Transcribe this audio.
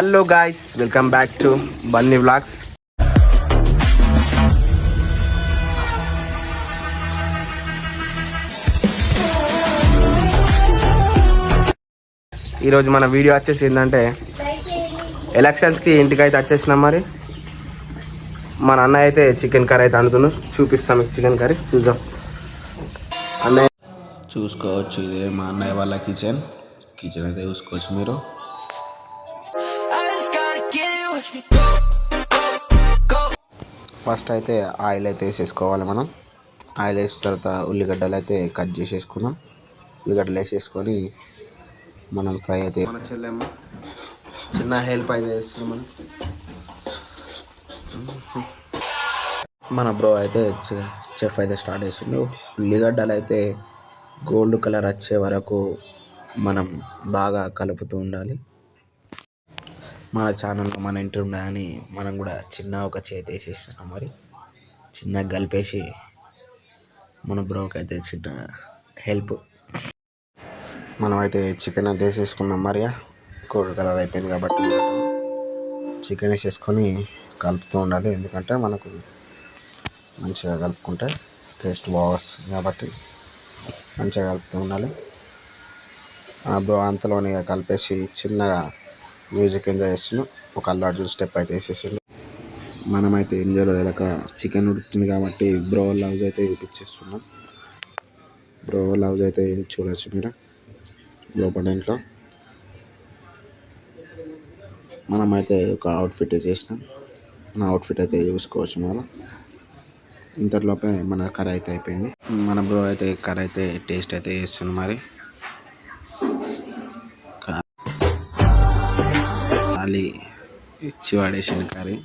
Hello guys, welcome back to Bunny vlogs. ఈరోజు మన video వచ్చేసి ఏంటంటే ఎలక్షన్స్కి ఇంటికైతే వచ్చేసినాం. మరి మన అన్నయ్య అయితే చికెన్ కర్రీ అయితే అంటున్నాం. చూపిస్తాం మీకు చికెన్ కర్రీ. చూద్దాం. అన్నయ్య చూసుకోవచ్చు, ఇదే మా అన్నయ్య వాళ్ళ కిచెన్ అయితే చూసుకోవచ్చు మీరు. ఫస్ట్ అయితే ఆయిల్ అయితే వేసేసుకోవాలి మనం. ఆయిల్ వేసిన తర్వాత ఉల్లిగడ్డలు అయితే కట్ చేసేసుకున్నాం. ఉల్లిగడ్డలు వేసేసుకొని మనం ఫ్రై అయితే మన చెల్లెమ్మ చిన్న హెల్ప్ అయితే చేస్తున్నాం. మన బ్రో అయితే చెఫ్ అయితే స్టార్ట్ చేసిండు. ఉల్లిగడ్డలు అయితే గోల్డ్ కలర్ వచ్చే వరకు మనం బాగా కలుపుతూ ఉండాలి. మన ఛానల్లో మన ఇంటి ఉండని మనం కూడా చిన్న ఒక చేతి వేసేసినాం. మరి చిన్న కలిపేసి మన బ్రోకి అయితే చిన్న హెల్ప్. మనమైతే చికెన్ అయితే వేసేసుకున్నాం. మరి గోల్డ్ కలర్ అయిపోయింది కాబట్టి చికెన్ వేసేసుకొని కలుపుతూ ఉండాలి. ఎందుకంటే మనకు మంచిగా కలుపుకుంటే టేస్ట్ బాగా వస్తుంది కాబట్టి మంచిగా కలుపుతూ ఉండాలి. బ్రో అంతలోనే కలిపేసి చిన్నగా మ్యూజిక్ ఎంజాయ్ చేస్తున్నాం. ఒక అల్లాడు స్టెప్ అయితే వేసేసిండు. మనమైతే ఎంజాయ్లో తెలియక చికెన్ ఉడుకుతుంది కాబట్టి బ్రో లవ్స్ అయితే చూపించేస్తున్నాం. బ్రో లవ్స్ అయితే చూడవచ్చు మీరు లోపల ఇంట్లో. మనమైతే ఒక అవుట్ఫిట్ చేసినాం. మన అవుట్ఫిట్ అయితే చూసుకోవచ్చు మీరు. ఇంతలోపే మన కర్రీ అయితే అయిపోయింది. మన బ్రో అయితే కర్రీ అయితే టేస్ట్ అయితే చేస్తున్నాం. మరి ఖాళీ ఇచ్చి వాడేసిన కర్రీ.